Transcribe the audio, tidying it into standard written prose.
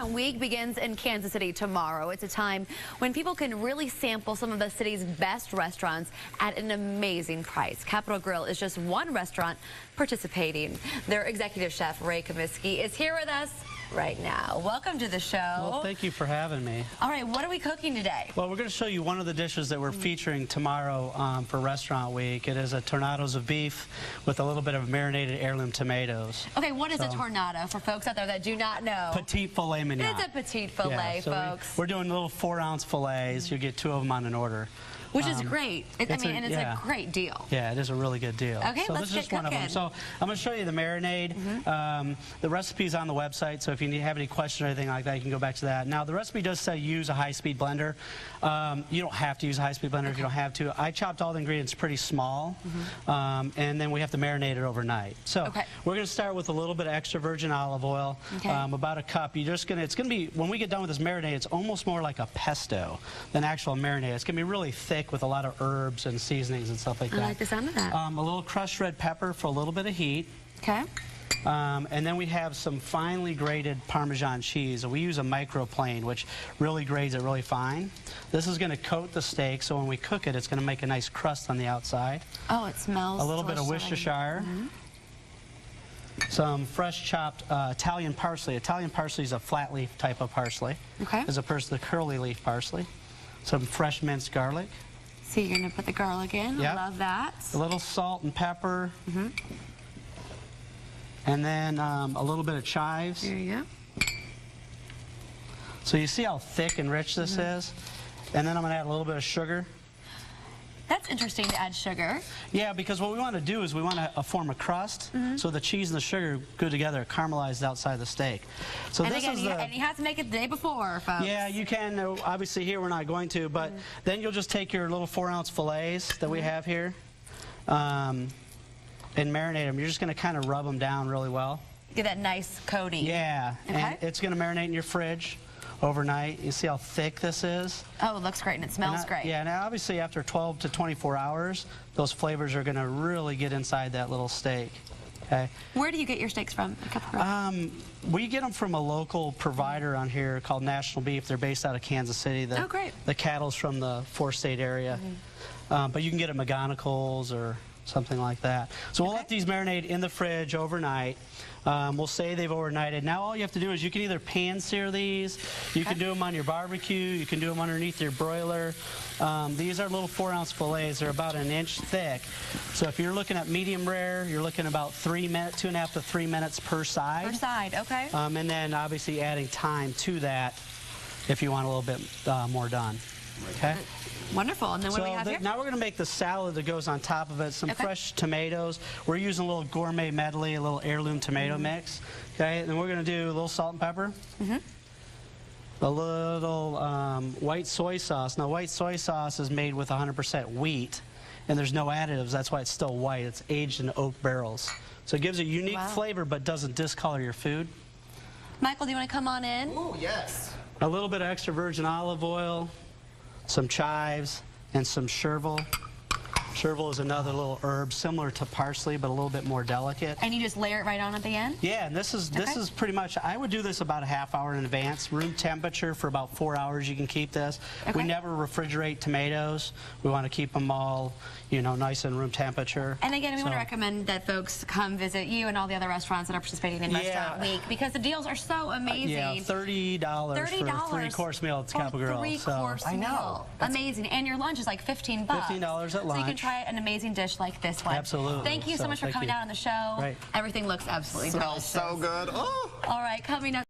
Restaurant Week begins in Kansas City tomorrow. It's a time when people can really sample some of the city's best restaurants at an amazing price. Capitol Grille is just one restaurant participating. Their executive chef, Comiskey, is here with us right now. Welcome to the show. Well, thank you for having me. All right, what are we cooking today? Well, we're going to show you one of the dishes that we're featuring tomorrow for Restaurant Week. It is a Tournedos of beef with a little bit of marinated heirloom tomatoes. Okay, what is a tornado for folks out there that do not know? Petite filet mignon. It's a petite filet, folks. We're doing little 4-ounce fillets. You'll get 2 of them on an order. Which is great. It's a great deal. Yeah, it is a really good deal. Okay, so let's this is get one cooking. of them. So I'm going to show you the marinade. The recipe's on the website, so if you have any questions or anything like that, you can go back to that. Now, the recipe does say use a high-speed blender. You don't have to use a high-speed blender if you don't have to. I chopped all the ingredients pretty small, and then we have to marinate it overnight. So we're going to start with a little bit of extra virgin olive oil, about a cup. It's going to be, when we get done with this marinade, it's almost more like a pesto than actual marinade. It's going to be really thick with a lot of herbs and seasonings and stuff like that. I like the sound of that. A little crushed red pepper for a little bit of heat. Okay. And then we have some finely grated Parmesan cheese. We use a microplane, which really grades it really fine. This is going to coat the steak, so when we cook it, it's going to make a nice crust on the outside. Oh, it smells a little bit of Worcestershire. Some fresh chopped Italian parsley. Italian parsley is a flat leaf type of parsley, as opposed to the curly leaf parsley. Some fresh minced garlic. So you're going to put the garlic in. I love that. A little salt and pepper. And then a little bit of chives. There you go. So you see how thick and rich this is? And then I'm going to add a little bit of sugar. That's interesting to add sugar. Yeah, because what we want to do is we want to form a crust, so the cheese and the sugar go together, caramelized outside the steak. So and again, and you have to make it the day before, folks. Yeah, you can. Obviously here we're not going to, but then you'll just take your little 4-ounce fillets that we have here and marinate them. You're just going to kind of rub them down really well. Get that nice coating. Yeah, and it's going to marinate in your fridge overnight. You see how thick this is? Oh, it looks great and it smells great. Yeah, now obviously after 12 to 24 hours, those flavors are going to really get inside that little steak. Okay. Where do you get your steaks from? We get them from a local provider on here called National Beef. They're based out of Kansas City. Oh, great. The cattle's from the 4-state area. But you can get it at McGonigal's or something like that. So we'll let these marinate in the fridge overnight. We'll say they've overnighted. Now all you have to do is you can either pan sear these, you can do them on your barbecue, you can do them underneath your broiler. These are little 4-ounce fillets. They're about 1 inch thick. So if you're looking at medium rare, you're looking about 3 minutes, 2.5 to 3 minutes per side. Per side, okay. And then obviously adding time to that if you want a little bit more done. Okay. Wonderful. And then what do we have here? Now we're going to make the salad that goes on top of it. Some fresh tomatoes. We're using a little gourmet medley, a little heirloom tomato mix. Okay. And then we're going to do a little salt and pepper. A little white soy sauce. Now, white soy sauce is made with 100% wheat, and there's no additives. That's why it's still white. It's aged in oak barrels. So it gives a unique flavor, but doesn't discolor your food. Michael, do you want to come on in? Oh, yes. A little bit of extra virgin olive oil, some chives, and some chervil. Chervil is another little herb similar to parsley, but a little bit more delicate. And you just layer it right on at the end? Yeah, and this is pretty much, I would do this about a half hour in advance. Room temperature for about 4 hours you can keep this. We never refrigerate tomatoes. We want to keep them all, nice and room temperature. And again, we want to recommend that folks come visit you and all the other restaurants that are participating in Restaurant Week, because the deals are so amazing. Yeah, $30 for a 3-course meal at the Capitol Grille. 3-course meal. Amazing. And your lunch is like $15. $15 at lunch. So you can try an amazing dish like this one. Absolutely. Thank you so much for coming out on the show. Right. Everything looks absolutely delicious. Smells so good. Oh. All right, coming up.